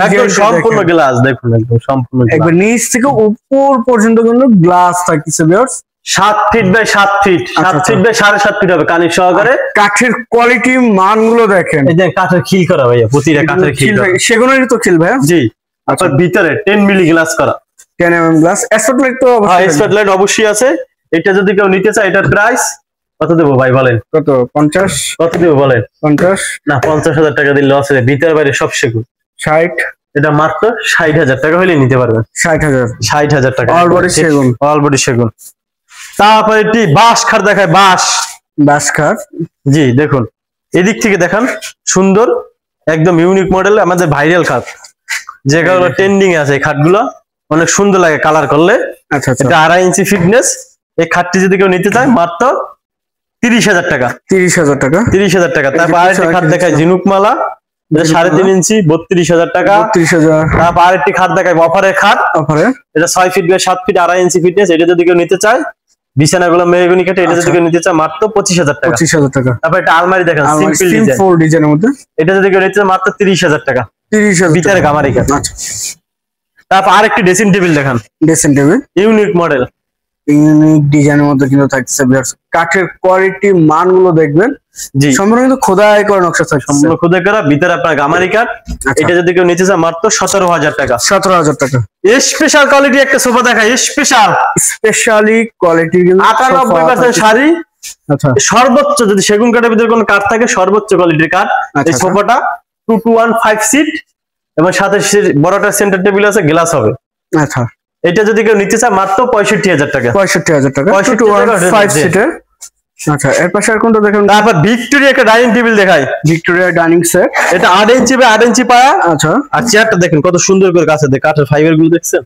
একদম সম্পূর্ণ গ্লাস, দেখুন একদম সম্পূর্ণ একবার নিচ থেকে উপর পর্যন্ত কিন্তু গ্লাস থাকতেছে viewers. 7 feet by 7 feet, 7 feet by 7.5 feet হবে কানিক সহকারে। কাঠের কোয়ালিটি মানগুলো দেখেন, এই যে কাঠের খিল করা ভাইয়া, প্রতিটা কাঠের খিল করা। সেগুলোরই তো খিল ভাই। জি, আপনার ভিতরে 10 মিলি গ্লাস করা, 10 mm গ্লাস। স্পটলাইট তো হ্যাঁ স্পটলাইট অবশ্যই আছে। এটা যদি কেউ নিতে চায় এটার প্রাইস কত দেবো ভাই বলেন? কত? 50। কত দেবো বলেন? 50 না, 50,000 টাকা দিলে লস আছে, ভিতরে বাইরে সব সেগুন। 60। এটা মাত্র 60,000 টাকা হলে নিতে পারবেন। 60,000। 60,000 টাকা অল বডি সেগুন, অল বডি সেগুন। তারপর এটি বাঁশ খাট দেখায়, বাঁশ কাঠ। জি দেখুন, এদিক থেকে দেখান, সুন্দর একদম ইউনিক মডেল, আমাদের ভাইরাল খাট যেগুলো ট্রেন্ডিং আছে। এই খাটগুলো অনেক সুন্দর লাগে কালার করলে। আচ্ছা আচ্ছা, এটা 2.5 ইঞ্চি ফিটনেস। এই খাটটি যদি কেউ নিতে চায় মাত্র 30,000 টাকা। 30,000 টাকা। 30,000 টাকা। তারপর আরেকটি খাট দেখায় ঝিনুকমালা, এটা 3.5 ইঞ্চি, 32,000 টাকা। 32,000। তারপর আরেকটি খাট দেখায় অফারের খাট, অফারে এটা 6 feet by 7 feet 2.5 inch fitness. এটা যদি কেউ নিতে চায়, বিছানাগুলো মেহগনি কাঠে, এটা যদি কেউ নিতে চায় মাত্র 25,000 টাকা। 25,000 টাকা। তারপর একটা আলমারি দেখেন সিম্পল সিম্পল ডিজাইনের মধ্যে, এটা যদি কেউ নিতে চায় মাত্র 30,000 টাকা। 30,000 ভিতরে গামারি কাঠ। আচ্ছা, তারপর আরেকটি ড্রেসিং টেবিল দেখান, dressing table unique model, unique ডিজাইনের মধ্যে কিন্তু থাকছে ভিউয়ার্স। কাঠের কোয়ালিটি মানগুলো দেখবেন, জি সম্পূর্ণ কিন্তু খোদাই করা নকশা থাকছে, সম্পূর্ণ খোদাই করা। ভিতরে আপনার গামারি কাঠ। এটা যদি কেউ নিতে চায় মাত্র 17,000 টাকা। 17,000 টাকা। স্পেশাল কোয়ালিটি একটা সোফা দেখায়, স্পেশাল স্পেশালি কোয়ালিটি কিন্তু 98% শাড়ি। আচ্ছা, সর্বোচ্চ যদি সেগুন কাঠের ভিতরে কোনো কাঠ থাকে, সর্বোচ্চ কোয়ালিটির কাঠ। এই সোফাটা 2-1-5 সিট এবং সাথে বড়টা সেন্টার টেবিল আছে, গ্লাস হবে। আচ্ছা, এটা যদি কেউ নিতে চায় মাত্র 65,000 টাকা। 65,000 টাকা। 5 সিটের। আচ্ছা, এর পাশে আর কোনটা দেখেন? তারপর ভিক্টোরিয়া একটা ডাইনিং টেবিল দেখায়, ভিক্টোরিয়া ডাইনিং সেট। এটা 8 ইঞ্চি বাই 8 ইঞ্চি পায়া। আচ্ছা, আর চেয়ারটা দেখেন কত সুন্দর করে কাছে কাঠের ফাইবার গুলো দেখছেন,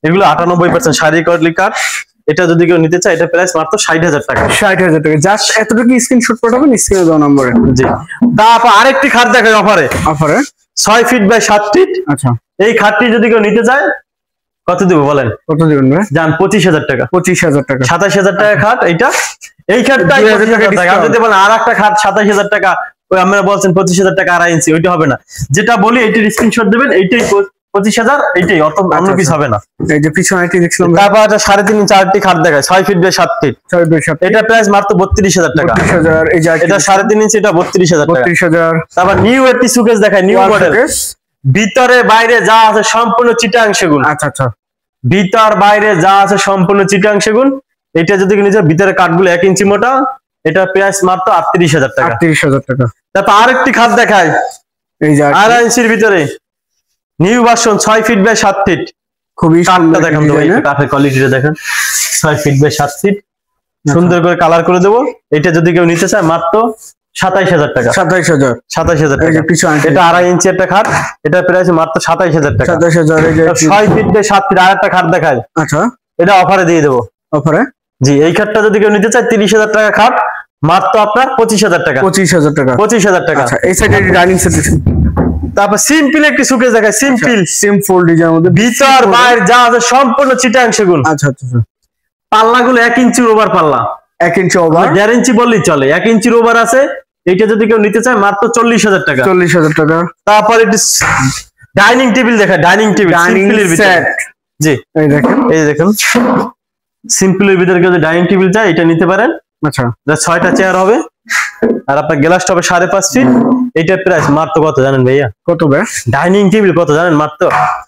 এগুলো 98% শারীরিক কোয়ালিটি কাঠ। এটা যদি কেউ নিতে চায় এটা প্রাইস মাত্র 60,000 টাকা। 60,000 টাকা। জাস্ট এতটুকু স্ক্রিনশট পাঠাবেন স্ক্রিনে দেওয়া নম্বরে। জি। তারপর আরেকটি খাট দেখায় অফারে, অফারে 6 ফিট বাই 7 ফিট। আচ্ছা, এই খাটটি যদি কেউ নিতে চায় কত দিব বলেন? কত দিবেন ভাই? জান 25,000 টাকা। 25,000 টাকা। 27,000 টাকা খাট। এইটা এই খাটটা 25,000 টাকা। যদি বলেন আর একটা খাট 27,000 টাকা, ওই আপনারা বলছেন 25,000 টাকা 2.5 ইঞ্চি, ওইটা হবে না। যেটা বলি এইটির স্ক্রিনশট দিবেন, এইটাই 25,000, এইটাই, অন্য কিছু হবে না। এই যে পিছনে এটি দেখছিলাম। তারপর একটা 3.5 4টি খাট দেখায় 6 ফিট বাই 7 ফিট। এটা প্রাইস মাত্র 32,000 টাকা। 32,000। এই যে এটা 3.5 ইঞ্চি, এটা 32,000 টাকা। 32,000। তারপর নিউ একটি সুকেস দেখায়, নিউ মডেল, ভিতরে বাইরে যা আছে সম্পূর্ণ চিটাং সেগুন। আচ্ছা আচ্ছা, ভিতর বাইরে যা আছে সম্পূর্ণ চিটাং সেগুন। এটা যদি নিজের ভিতরে কাঠগুলো 1 ইঞ্চি মোটা, এটা প্রাইস মাত্র 38,000 টাকা। 38,000 টাকা। তারপর আরেকটি খাট দেখায়, এই যে 2.5 ইঞ্চির ভিতরে new version 6 feet by 7 feet. খুবই কাঠটা দেখেন তো, কাঠের কোয়ালিটিটা দেখেন, 6 ফিট বাই 7 ফিট, সুন্দর করে কালার করে দেবো। এটা যদি কেউ নিতে চায় মাত্র 27,000 টাকা। 27,000। 27,000 টাকা। এটা 2.5 ইঞ্চি একটা খাট, এটা প্রাইস মাত্র 27,000 টাকা। 27,000। এই যে 6 ফিট বাই 7 ফিট আরেকটা খাট দেখায়, আচ্ছা, এটা অফারে দিয়ে দেবো। অফারে? জি, এই খাটটা যদি কেউ নিতে চায় 30,000 টাকা খাট, মাত্র আপনার 25,000 টাকা। 25,000 টাকা। 25,000 টাকা। আচ্ছা, এই সাইডে ডাইনিং সেট। তারপর সিম্পল একটি সুকেস দেখায়, সিম্পল ডিজাইনের মধ্যে ভিতর বাইরে যা আছে সম্পূর্ণ চিটাং সেগুন। আচ্ছা আচ্ছা, পাল্লাগুলো 1 ইঞ্চির ওভার পাল্লা, 1 ইঞ্চি ওভার, 1.5 ইঞ্চি বললেই চলে, 1 ইঞ্চির ওভার আছে। এইটা যদি কেউ নিতে চায় মাত্র 40,000 টাকা। 40,000 টাকা। তারপর একটি ডাইনিং টেবিল দেখায়, ডাইনিং টেবিল সিম্পলের ভিতরে। জি, এই দেখেন, এই দেখুন সিম্পলের ভিতরে কেউ ডাইনিং টেবিল চায় এটা নিতে পারেন। আচ্ছা, 6টা চেয়ার হবে, আর আপনার গ্লাসটা হবে 5.5 ফিট। এইটার প্রাইস মাত্র কত জানেন ভাইয়া? কত ভাই? ডাইনিং টেবিল কত জানেন? মাত্র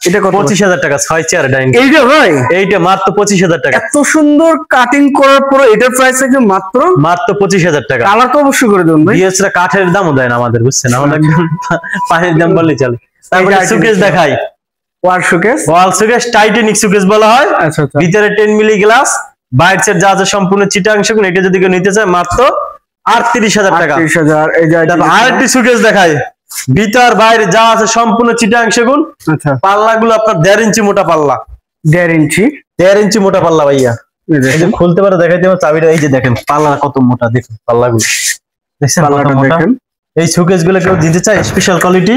এটা কত? 25,000 টাকা। 6 চেয়ার ডাইনিং। এইটা ভাই? এইটা মাত্র 25,000 টাকা। এত সুন্দর কাটিং করার পরে এটার প্রাইস আছে মাত্র 25,000 টাকা। কালার তো অবশ্যই করে দেবেন ভাই। বিএসরা কাঠের দামও দেয় না আমাদের, বুঝছেন, আমাদের পানির দাম বললেই চলে। তারপরে সুকেস দেখাই, ওয়াল শোকেস। ওয়াল সুকেস টাইটানিক সুকেস বলা হয়। আচ্ছা আচ্ছা, ভিতরে 10 মিলি গ্লাস, বাইরের যা আছে সম্পূর্ণ চিটাং সেগুন। এটা যদি কেউ নিতে চায় মাত্র 38,000 টাকা। 38,000। এই যে আরেকটি সুকেস দেখায়, ভিতর বাইরে যা আছে সম্পূর্ণ চিটাং সেগুন। আচ্ছা, পাল্লা গুলো আপনার 1.5 ইঞ্চি মোটা পাল্লা, 1.5 ইঞ্চি, 1.5 ইঞ্চি মোটা পাল্লা ভাইয়া। এই যে খুলতে পারে দেখাইতে হবে চাবিটা, এই যে দেখেন পাল্লা কত মোটা, দেখুন পাল্লা গুলো দেখছেন কত মোটা। এই সুকেস গুলো কেউ দিতে চায় স্পেশাল কোয়ালিটি,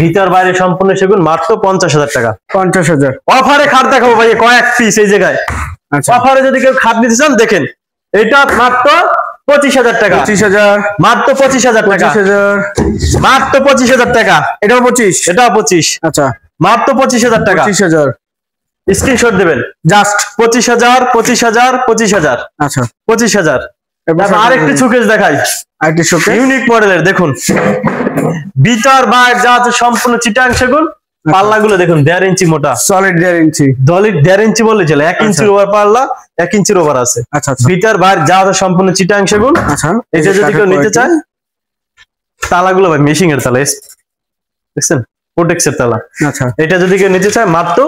ভিতর বাইরে সম্পূর্ণ সেগুন, মাত্র 50,000 টাকা। 50,000 অফারে খাট দেখাবো ভাই, কয়েক পিস এই জায়গায়। আচ্ছা, অফারে যদি কেউ খাট নিতে চান দেখেন, এটা মাত্র 25,000 টাকা। 25,000, মাত্র 25,000 টাকা, 25,000, মাত্র 25,000 টাকা। এটাও 25, এটাও 25, আচ্ছা, মাত্র 25,000 টাকা। 25,000 স্ক্রিনশট দেবেন, জাস্ট 25,000, 25,000, 25,000, আচ্ছা। 25,000। তারপর আরেকটি শোকেস দেখাই, আরেকটি শোকেস ইউনিক মডেলের, দেখুন ভিতর বাইরে যা আছে সম্পূর্ণ চিটাং সেগুন। পাল্লা গুলো দেখুন 1.5 ইঞ্চি মোটা, সলিড 1.5 ইঞ্চি, 1.5 ইঞ্চি বললে চলে, 1 ইঞ্চির ওভার পাল্লা, 1 ইঞ্চির ওভার আছে। আচ্ছা, আচ্ছা, ভিতর বাইরে যা আছে সম্পূর্ণ চিটাং সেগুন। আচ্ছা। এটা যদি কেউ নিতে চায়, তালাগুলো ভাই মেশিং এর তালা, দেখছেন প্রোটেক্সের তালা। আচ্ছা, এটা যদি কেউ নিতে চায় মাত্র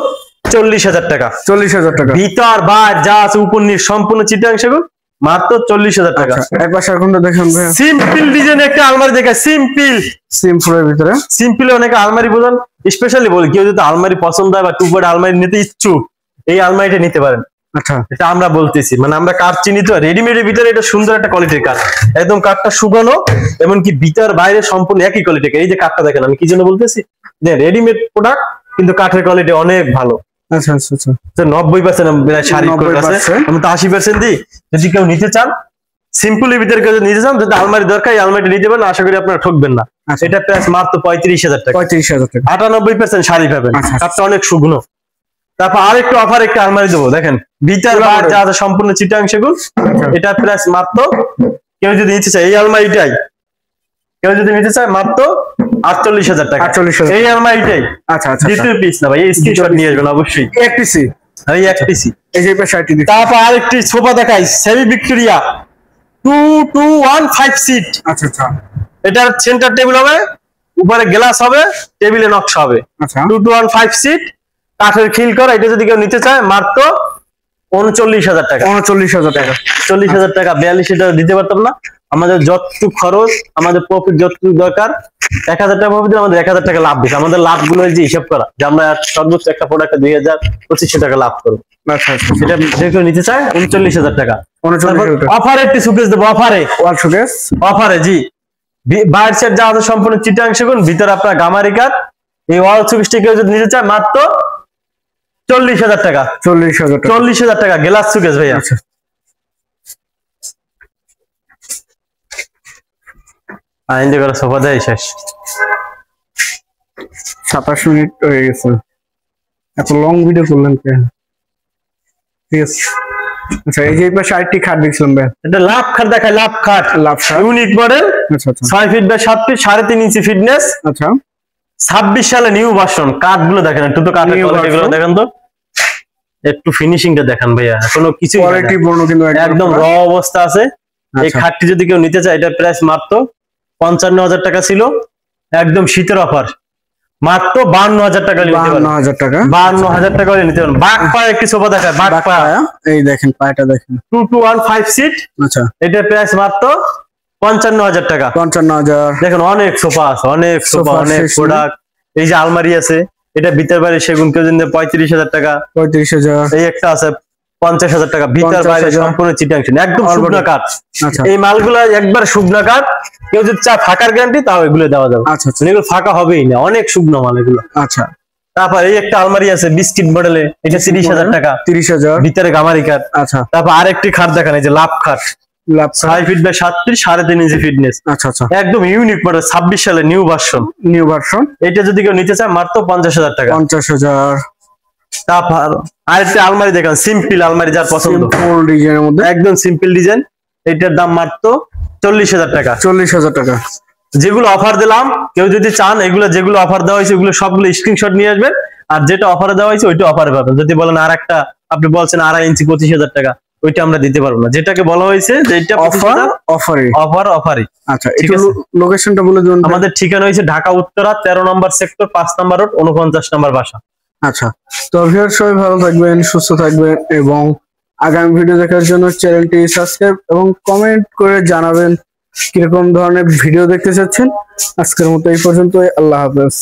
40,000 টাকা। 40,000 টাকা। ভিতর বাইরে যা আছে উপর নিচ সম্পূর্ণ চিটাং সেগুন, মাত্র 40,000 টাকা। এক পাশে কোনটা দেখেন ভাই? সিম্পল ডিজাইন একটা আলমারি দেখায়, সিম্পলের ভিতরে, সিম্পল অনেকে আলমারি বোঝান, স্পেশালি বলি কেউ যদি আলমারি পছন্দ হয় বা টুকবাট আলমারি নিতে ইচ্ছুক, এই আলমারিটা নিতে পারেন। আচ্ছা, এটা আমরা বলতেছি, মানে আমরা কাঠ চিনি তো, রেডিমেডের ভিতরে এটা সুন্দর একটা কোয়ালিটির কাঠ, একদম কাঠটা শুকানো, এমনকি ভিতর বাইরে সম্পূর্ণ একই কোয়ালিটির। এই যে কাঠটা দেখেন, আমি কি জন্য বলতেছি, যে রেডিমেড প্রোডাক্ট কিন্তু কাঠের কোয়ালিটি অনেক ভালো। আচ্ছা, আচ্ছা, আচ্ছা, 90% শাড়ি আছে, আমি তো 80% দিই। যদি কেউ নিতে চান সিম্পলের ভিতরে, কেউ নিতে চান, যদি আলমারি দরকার এই আলমারিটা নিতে পারেন, আশা করি আপনারা ঠকবেন না। এটা প্রাইস মাত্র 35,000 টাকা। 35,000 টাকা, 98% শাড়ি পাবেন, কাঠটা অনেক শুকনো। তারপর আরেকটু অফার একটা আলমারি দেবো, দেখেন ভিতর বাইরে যা আছে সম্পূর্ণ চিটাং সেগুন। এটা প্রাইস মাত্র, কেউ যদি নিতে চায় এই আলমারিটাই, কেউ যদি নিতে চায় মাত্র 48,000 টাকা। 48,000 এই আলমারিটাই। আচ্ছা, আচ্ছা, দ্বিতীয় পিস না ভাই, এই স্ক্রিনশট নিয়ে আসবেন অবশ্যই। এক পিসি, এই এক পিসি। এই যে পাশে আইটি দিই। তারপর আরেকটি সোফা দেখাই, সেমি ভিক্টোরিয়া 2215 সিট। আচ্ছা, আচ্ছা, এটার সেন্টার টেবিল হবে, উপরে গ্লাস হবে, টেবিলে নকশা হবে। আচ্ছা, 2215 সিট, কাঠের খিল করা। এটা যদি কেউ নিতে চায় মাত্র 39,000 টাকা। 39,000 টাকা। 40,000 টাকা, 42,000 দিতে পারতাম না। আমাদের যতটুকু খরচ, আমাদের প্রফিট যতটুকু দরকার, 1,000 টাকা প্রফিট, আমাদের 1,000 টাকা লাভ দিচ্ছে। আমাদের লাভ গুলো যে হিসাব করা, যে আমরা সর্বোচ্চ একটা প্রোডাক্টে 2,000-2,500 টাকা লাভ করবো। আচ্ছা, আচ্ছা, সেটা যে কেউ নিতে চায় 39,000 টাকা। 39,000 টাকা। অফারে একটি সুকেস দেবো, অফারে, ওয়াল শোকেস, অফারে জি। বাইরের সেট যা আছে সম্পূর্ণ চিটাং সেগুন, ভিতরে আপনার গামারি কাঠ। এই ওয়াল সুকেসটি কেউ যদি নিতে চায় মাত্র 40,000 টাকা। 40,000 টাকা। 40,000 টাকা গ্লাস সুকেস ভাইয়া। আচ্ছা, আইনজি করে সোফা দেয় শেষ। 27 মিনিট হয়ে গেছে, এত লং ভিডিও করলেন কেন? ঠিক আছে, আচ্ছা, এই যে পাশে আরেকটি খাট দেখছিলাম ভাই, এটা লাভ খাট দেখায়, লাভ খাট, লাভ খাট, ইউনিক মডেল। আচ্ছা, আচ্ছা, 6 feet by 7 feet, 3.5 inch fitness. আচ্ছা, 26 সালে নিউ ভার্সন। কাঠগুলো দেখেন, একটু তো কাঠের New কোয়ালিটি গুলো version। দেখেন তো, একটু ফিনিশিংটা দেখেন ভাইয়া, কোনো কিছু কোয়ালিটি বর্ণ কিন্তু একদম র অবস্থা আছে। এই আচ্ছা। খাটটি যদি কেউ নিতে চায়, এটার প্রাইস মাত্র 55,000 টাকা ছিল, একদম শীতের অফার মাত্র 52,000 টাকা নিতে পারেন। 52,000 টাকা। 52,000 টাকা নিতে পারেন। বাঘ পায়ে একটি সোফা দেখায়, বাঘ পা, এই দেখেন পায়টা দেখেন, 2215 সিট। আচ্ছা, এটার প্রাইস মাত্র 55,000 টাকা। 55,000। দেখেন অনেক সোফা আছে, অনেক সোফা, সোফা অনেক শেষ নেই। প্রোডাক্ট। এই যে আলমারি আছে, এটা ভিতর বাইরে সেগুন, কেউ যদি 35,000 টাকা। 35,000। এই একটা আছে 50,000 টাকা, ভিতর বাইরে 50,000 সম্পূর্ণ চিটাং, একদম শুকনা কাঠ। আচ্ছা, এই মালগুলা একবার শুকনা কাঠ, কেউ যদি চায় ফাঁকার গ্যারান্টি, তাও এগুলো দেওয়া যাবে। আচ্ছা, আচ্ছা, এগুলো ফাঁকা হবেই না, অনেক শুকনো মাল এগুলো। আচ্ছা। তারপর এই একটা আলমারি আছে বিস্কিট মডেলে, এটা 30,000 টাকা, 30,000। ভিতরে গামারি কাঠ। আচ্ছা, তারপর আরেকটি খাট দেখান, এই যে লাভ খাট, love 6 feet by 7 feet, 3.5 inch fitness, আচ্ছা, আচ্ছা, একদম ইউনিক মডেল, 26 সালে নিউ ভার্সন। New version. এটা যদি কেউ নিতে চায় মাত্র 50,000 টাকা। 50,000। তারপর আরেকটা আলমারি দেখান, সিম্পল আলমারি, যার পছন্দ, ফুল ডিজাইনের মধ্যে, একদম সিম্পল ডিজাইন। এটার দাম মাত্র 40,000 টাকা। 40,000 টাকা। যেগুলো অফার দিলাম, কেউ যদি চান এগুলো, যেগুলো অফার দেওয়া হয়েছে ওগুলো সবগুলো স্ক্রিনশট নিয়ে আসবেন, আর যেটা অফারে দেওয়া হয়েছে ওইটা অফারে পাবেন। যদি বলেন আর একটা, আপনি বলছেন 2.5 ইঞ্চি 25,000 টাকা, ওইটা আমরা দিতে পারবো না। যেটাকে বলা হয়েছে যে এটা অফার, অফারে, অফারে। আচ্ছা, ঠিক একটু আছে। লোকেশনটা বলে দিন। আমাদের ঠিকানা হয়েছে ঢাকা উত্তরা 13 নম্বর সেক্টর, 5 নম্বর রোড, 49 নম্বর বাসা। আচ্ছা, তো ভিউয়ার সবাই ভালো থাকবেন, সুস্থ থাকবেন, এবং আগামী ভিডিও দেখার জন্য চ্যানেলটি সাবস্ক্রাইব এবং কমেন্ট করে জানাবেন কিরকম ধরনের ভিডিও দেখতে চাচ্ছেন। আজকের মতো এই পর্যন্তই, আল্লাহ হাফেজ।